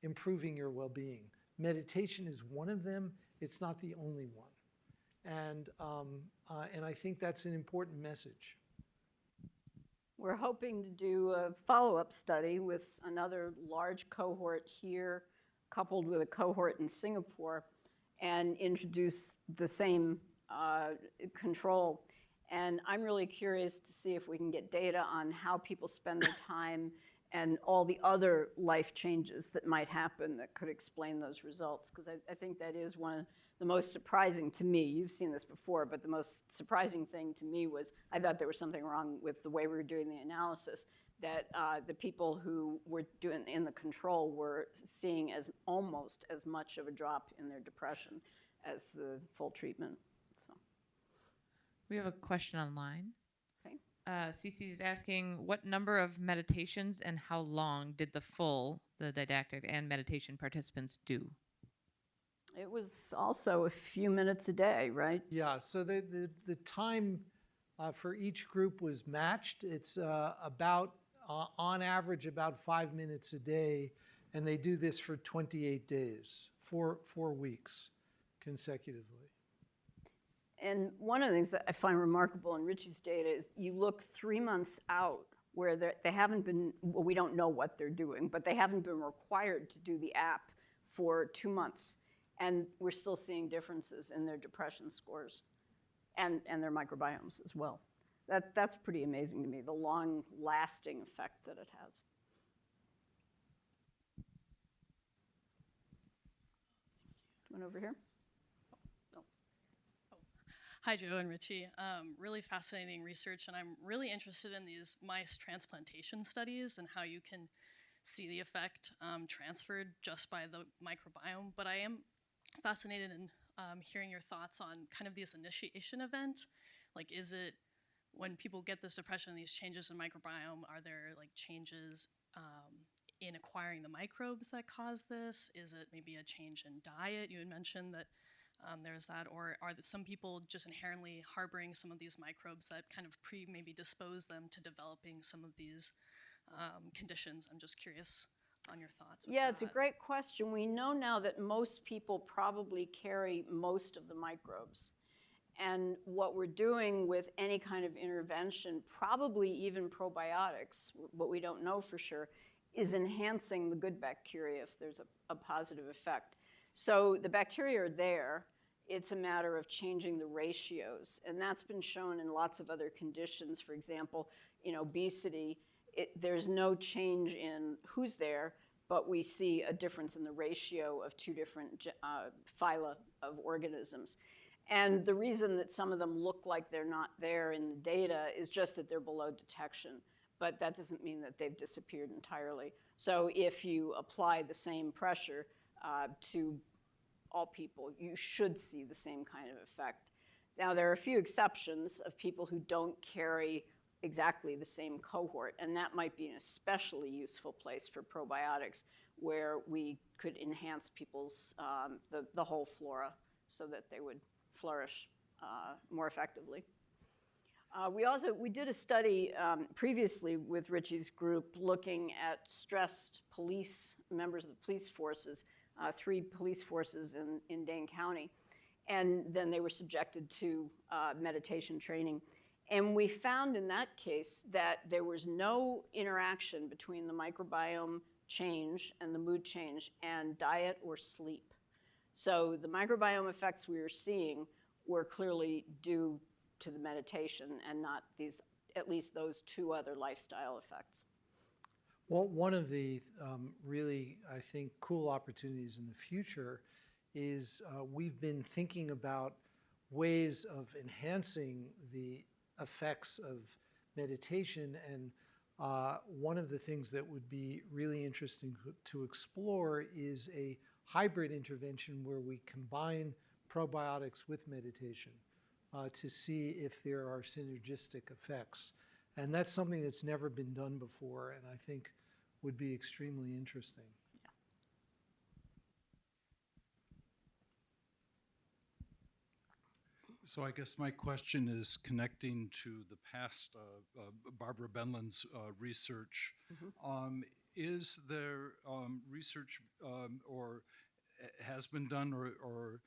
B: improving your well-being. Meditation is one of them. It's not the only one. And I think that's an important message.
C: We're hoping to do a follow-up study with another large cohort here, coupled with a cohort in Singapore, and introduce the same control. And I'm really curious to see if we can get data on how people spend their time and all the other life changes that might happen that could explain those results. Because I think that is one of the most surprising to me. You've seen this before, but the most surprising thing to me was I thought there was something wrong with the way we were doing the analysis, that the people who were doing in the control were seeing as almost as much of a drop in their depression as the full treatment. So.
A: We have a question online.
C: Okay.
A: Cece is asking, what number of meditations and how long did the didactic and meditation participants do?
C: It was also a few minutes a day, right?
B: Yeah, so the time for each group was matched. It's about, on average, about 5 minutes a day, and they do this for 28 days, 4 weeks consecutively.
C: And one of the things that I find remarkable in Richie's data is you look 3 months out where they haven't been, well, we don't know what they're doing, but they haven't been required to do the app for 2 months. And we're still seeing differences in their depression scores and their microbiomes as well. That's pretty amazing to me, the long-lasting effect that it has. One over here.
E: Hi, Joe and Richie. Really fascinating research, and I'm really interested in these mice transplantation studies and how you can see the effect transferred just by the microbiome. But I am fascinated in hearing your thoughts on kind of this initiation event. Like, is it when people get this depression, these changes in microbiome, are there like changes in acquiring the microbes that cause this? Is it maybe a change in diet? You had mentioned that there's that, or are some people just inherently harboring some of these microbes that kind of maybe dispose them to developing some of these conditions? I'm just curious on your thoughts with
C: Yeah,
E: that.
C: it's a great question. We know now that most people probably carry most of the microbes. And what we're doing with any kind of intervention, probably even probiotics, but we don't know for sure, is enhancing the good bacteria if there's a positive effect. So the bacteria are there. It's a matter of changing the ratios. And that's been shown in lots of other conditions. For example, in obesity, there's no change in who's there, but we see a difference in the ratio of two different phyla of organisms. And the reason that some of them look like they're not there in the data is just that they're below detection. But that doesn't mean that they've disappeared entirely. So if you apply the same pressure to all people, you should see the same kind of effect. Now, there are a few exceptions of people who don't carry exactly the same cohort, and that might be an especially useful place for probiotics, where we could enhance people's, the whole flora so that they would flourish more effectively. We did a study previously with Richie's group looking at stressed members of the police forces, 3 police forces in Dane County, and then they were subjected to meditation training. And we found in that case that there was no interaction between the microbiome change and the mood change and diet or sleep. So the microbiome effects we were seeing were clearly due to the meditation and not these, at least those 2 other lifestyle effects.
B: Well, one of the really, I think, cool opportunities in the future is we've been thinking about ways of enhancing the effects of meditation. And one of the things that would be really interesting to explore is a hybrid intervention where we combine probiotics with meditation to see if there are synergistic effects. And that's something that's never been done before, and I think would be extremely interesting.
F: So I guess my question is connecting to the past, Barbara Benlin's research. Is there research or has been done or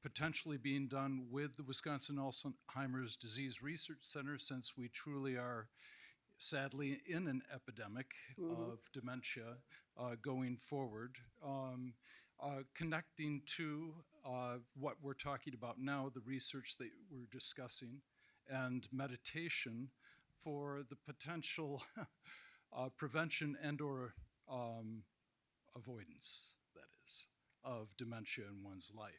F: potentially being done with the Wisconsin Alzheimer's Disease Research Center, since we truly are sadly in an epidemic of dementia going forward, connecting to what we're talking about now, the research that we're discussing, and meditation for the potential prevention and or avoidance, that is, of dementia in one's life?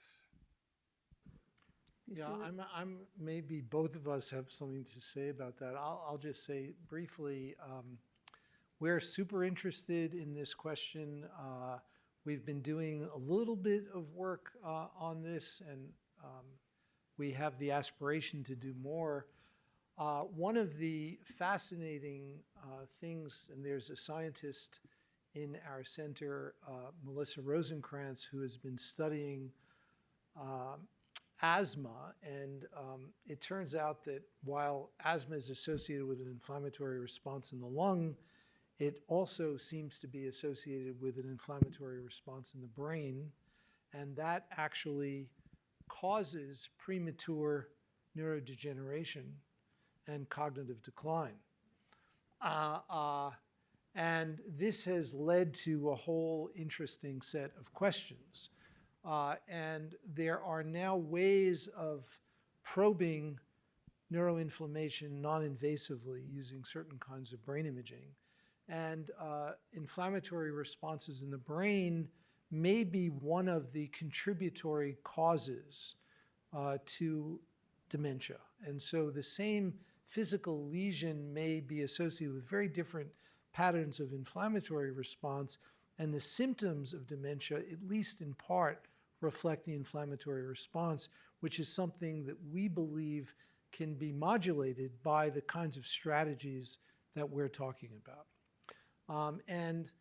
B: Yeah, I'm maybe both of us have something to say about that. I'll just say briefly, we're super interested in this question. We've been doing a little bit of work on this, and we have the aspiration to do more. One of the fascinating things, and there's a scientist in our center, Melissa Rosenkrantz, who has been studying asthma, and it turns out that while asthma is associated with an inflammatory response in the lung, it also seems to be associated with an inflammatory response in the brain, and that actually causes premature neurodegeneration and cognitive decline. And this has led to a whole interesting set of questions. And there are now ways of probing neuroinflammation non-invasively using certain kinds of brain imaging. And inflammatory responses in the brain may be one of the contributory causes to dementia. And so the same physical lesion may be associated with very different patterns of inflammatory response, and the symptoms of dementia, at least in part, reflect the inflammatory response, which is something that we believe can be modulated by the kinds of strategies that we're talking about. And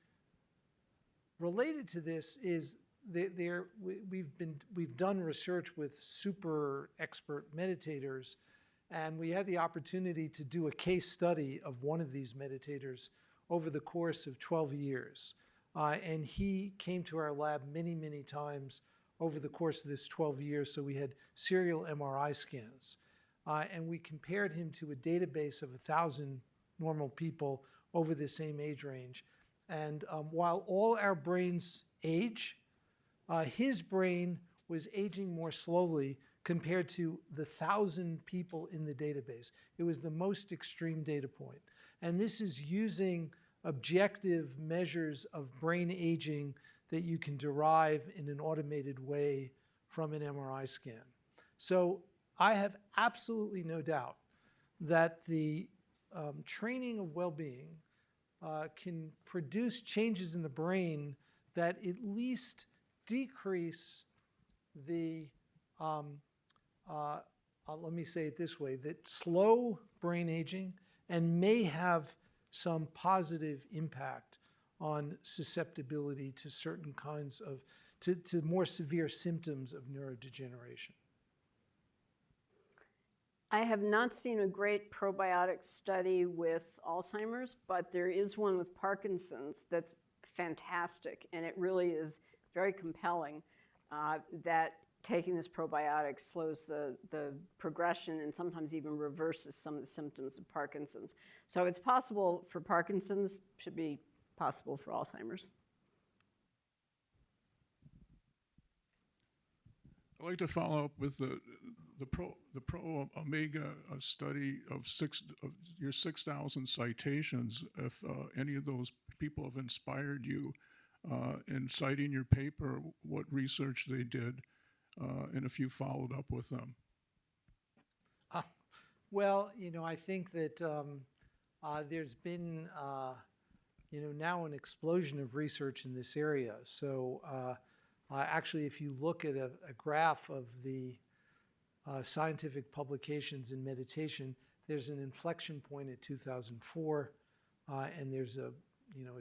B: related to this is we've done research with super expert meditators, and we had the opportunity to do a case study of one of these meditators over the course of 12 years. And he came to our lab many, many times over the course of this 12 years, so we had serial MRI scans. And we compared him to a database of 1,000 normal people over the same age range. And while all our brains age, his brain was aging more slowly compared to the 1,000 people in the database. It was the most extreme data point. And this is using objective measures of brain aging that you can derive in an automated way from an MRI scan. So I have absolutely no doubt that the training of well-being can produce changes in the brain that at least decrease the, let me say it this way, that slow brain aging and may have some positive impact on susceptibility to certain kinds of, to more severe symptoms of neurodegeneration.
C: I have not seen a great probiotic study with Alzheimer's, but there is one with Parkinson's that's fantastic, and it really is very compelling that taking this probiotic slows the progression and sometimes even reverses some of the symptoms of Parkinson's. So it's possible for Parkinson's, should be possible for Alzheimer's.
G: I'd like to follow up with the Pro Omega study of your 6,000 citations. If any of those people have inspired you in citing your paper, what research they did, and if you followed up with them.
B: Well, I think that there's been, now an explosion of research in this area. So actually, if you look at a graph of the scientific publications in meditation, there's an inflection point at 2004, and there's a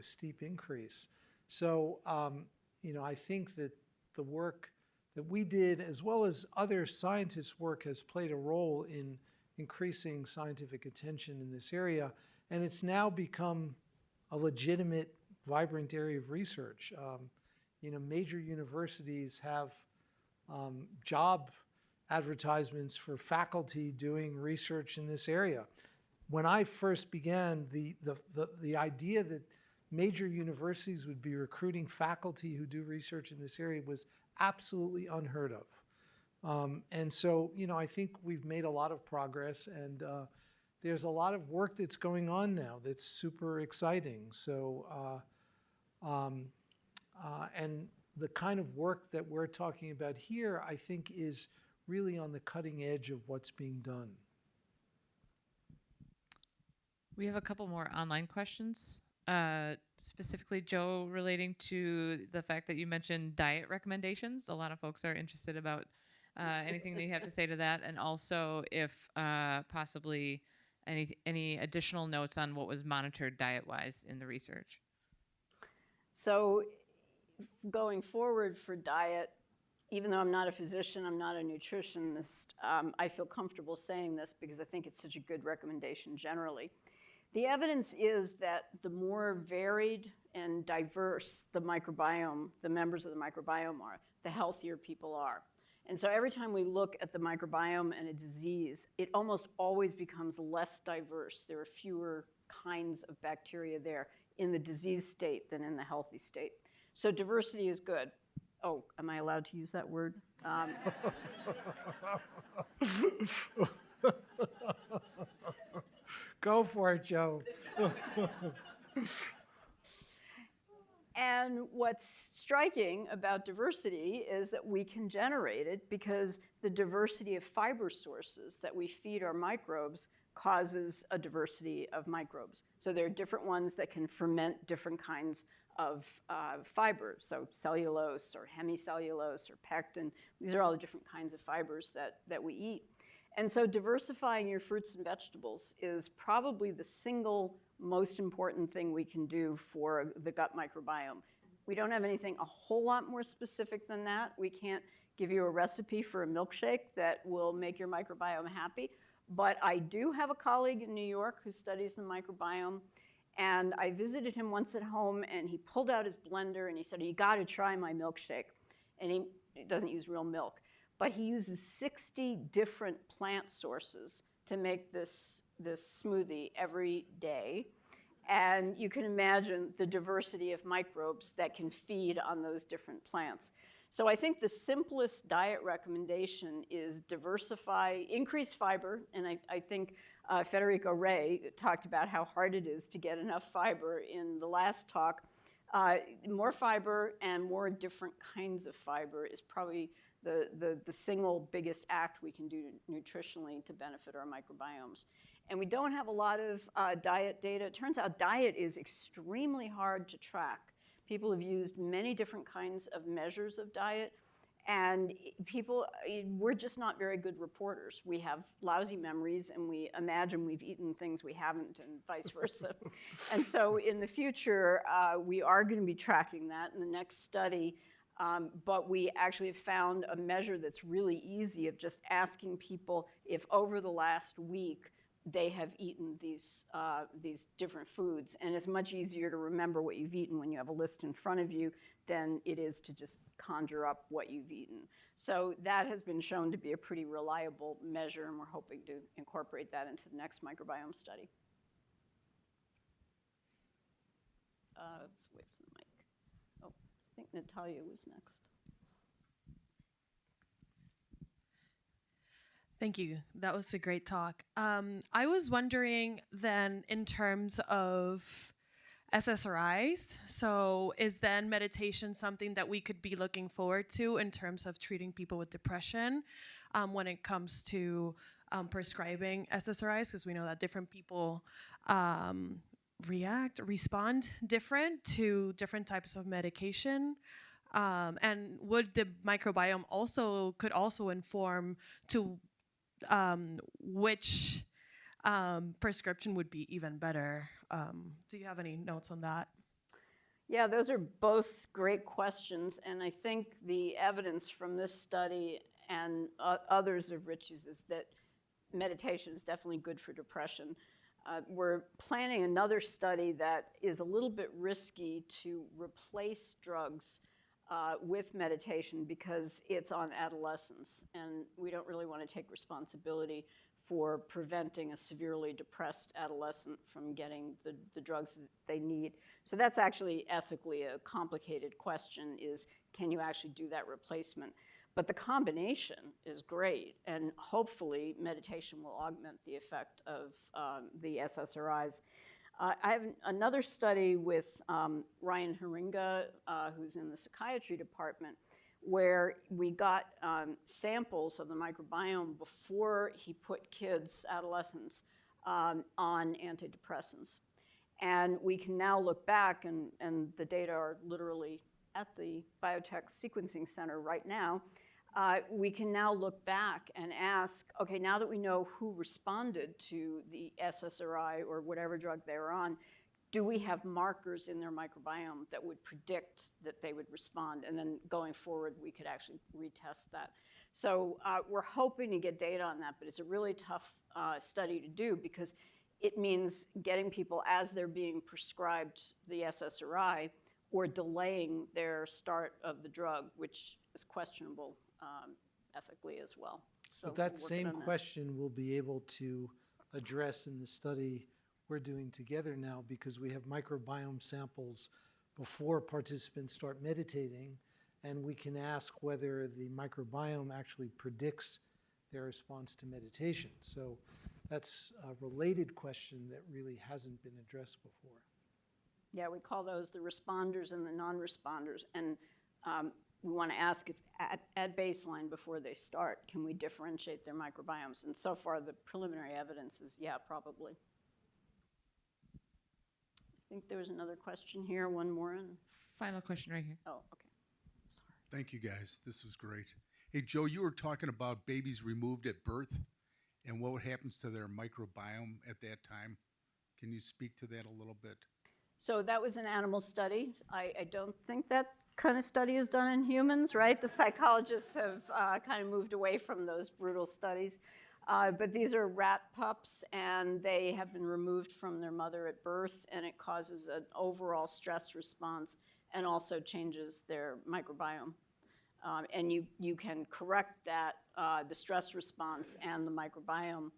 B: steep increase. So I think that the work that we did, as well as other scientists' work, has played a role in increasing scientific attention in this area, and it's now become a legitimate, vibrant area of research. Major universities have job advertisements for faculty doing research in this area. When I first began, the idea that major universities would be recruiting faculty who do research in this area was absolutely unheard of. And so, I think we've made a lot of progress, and there's a lot of work that's going on now that's super exciting. So, and the kind of work that we're talking about here, I think, is really on the cutting edge of what's being done.
A: We have a couple more online questions, specifically, Joe, relating to the fact that you mentioned diet recommendations. A lot of folks are interested about anything that you have to say to that, and also if possibly any additional notes on what was monitored diet-wise in the research.
C: So going forward for diet, even though I'm not a physician, I'm not a nutritionist, I feel comfortable saying this because I think it's such a good recommendation generally. The evidence is that the more varied and diverse the microbiome, the members of the microbiome are, the healthier people are. And so every time we look at the microbiome and a disease, it almost always becomes less diverse. There are fewer kinds of bacteria there in the disease state than in the healthy state. So diversity is good. Oh, am I allowed to use that word?
B: Go for it, Joe.
C: And what's striking about diversity is that we can generate it because the diversity of fiber sources that we feed our microbes causes a diversity of microbes. So there are different ones that can ferment different kinds of fibers, so cellulose or hemicellulose or pectin. These are all the different kinds of fibers that we eat. And so diversifying your fruits and vegetables is probably the single most important thing we can do for the gut microbiome. We don't have anything a whole lot more specific than that. We can't give you a recipe for a milkshake that will make your microbiome happy. But I do have a colleague in New York who studies the microbiome. And I visited him once at home, and he pulled out his blender, and he said, you got to try my milkshake. And he doesn't use real milk. But he uses 60 different plant sources to make this smoothie every day. And you can imagine the diversity of microbes that can feed on those different plants. So I think the simplest diet recommendation is diversify, increase fiber, and I think Federico Rey talked about how hard it is to get enough fiber in the last talk. More fiber and more different kinds of fiber is probably the single biggest act we can do nutritionally to benefit our microbiomes. And we don't have a lot of diet data. It turns out diet is extremely hard to track. People have used many different kinds of measures of diet, and we're just not very good reporters. We have lousy memories, and we imagine we've eaten things we haven't, and vice versa. And so in the future, we are going to be tracking that in the next study. But we actually have found a measure that's really easy of just asking people if over the last week they have eaten these different foods. And it's much easier to remember what you've eaten when you have a list in front of you than it is to just conjure up what you've eaten. So that has been shown to be a pretty reliable measure, and we're hoping to incorporate that into the next microbiome study. Let's wait for the mic. Oh, I think Natalia was next.
H: Thank you. That was a great talk. I was wondering then, in terms of SSRIs, so is then meditation something that we could be looking forward to in terms of treating people with depression when it comes to prescribing SSRIs? Because we know that different people respond different to different types of medication. And would the microbiome could also inform to which prescription would be even better? Do you have any notes on that?
C: Yeah, those are both great questions, and I think the evidence from this study and others of Rich's is that meditation is definitely good for depression. We're planning another study that is a little bit risky to replace drugs with meditation because it's on adolescents, and we don't really want to take responsibility for preventing a severely depressed adolescent from getting the drugs that they need. So that's actually ethically a complicated question, is can you actually do that replacement? But the combination is great, and hopefully meditation will augment the effect of the SSRIs. I have another study with Ryan Haringa, who's in the psychiatry department, where we got samples of the microbiome before he put kids, adolescents, on antidepressants. And we can now look back, and the data are literally at the Biotech Sequencing Center right now. We can now look back and ask, okay, now that we know who responded to the SSRI or whatever drug they were on, do we have markers in their microbiome that would predict that they would respond? And then going forward, we could actually retest that. So we're hoping to get data on that, but it's a really tough study to do because it means getting people as they're being prescribed the SSRI or delaying their start of the drug, which is questionable ethically as well. So
B: But that same question we'll be able to address in the study we're doing together now, because we have microbiome samples before participants start meditating, and we can ask whether the microbiome actually predicts their response to meditation. So that's a related question that really hasn't been addressed before.
C: Yeah, we call those the responders and the non-responders. And we want to ask if at baseline before they start, can we differentiate their microbiomes? And so far, the preliminary evidence is, yeah, probably. I think there was another question here, one more.
A: Final question right here.
C: Oh, okay.
I: Thank you, guys. This was great. Hey, Joe, you were talking about babies removed at birth and what happens to their microbiome at that time. Can you speak to that a little bit?
C: So that was an animal study. I don't think that kind of study is done in humans, right? The psychologists have kind of moved away from those brutal studies. But these are rat pups, and they have been removed from their mother at birth, and it causes an overall stress response and also changes their microbiome. And you can correct that, the stress response and the microbiome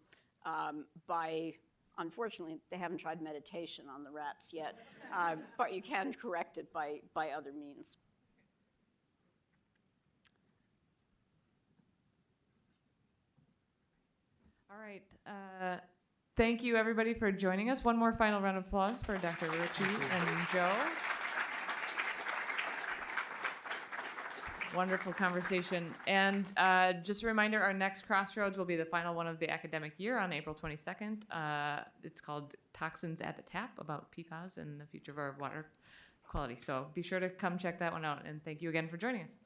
C: by, unfortunately, they haven't tried meditation on the rats yet, but you can correct it by other means.
A: All right. Thank you, everybody, for joining us. One more final round of applause for Dr. Ritchie and Joe. Wonderful conversation. And just a reminder, our next Crossroads will be the final one of the academic year on April 22nd. It's called Toxins at the Tap, about PFAS and the future of our water quality. So be sure to come check that one out. And thank you again for joining us.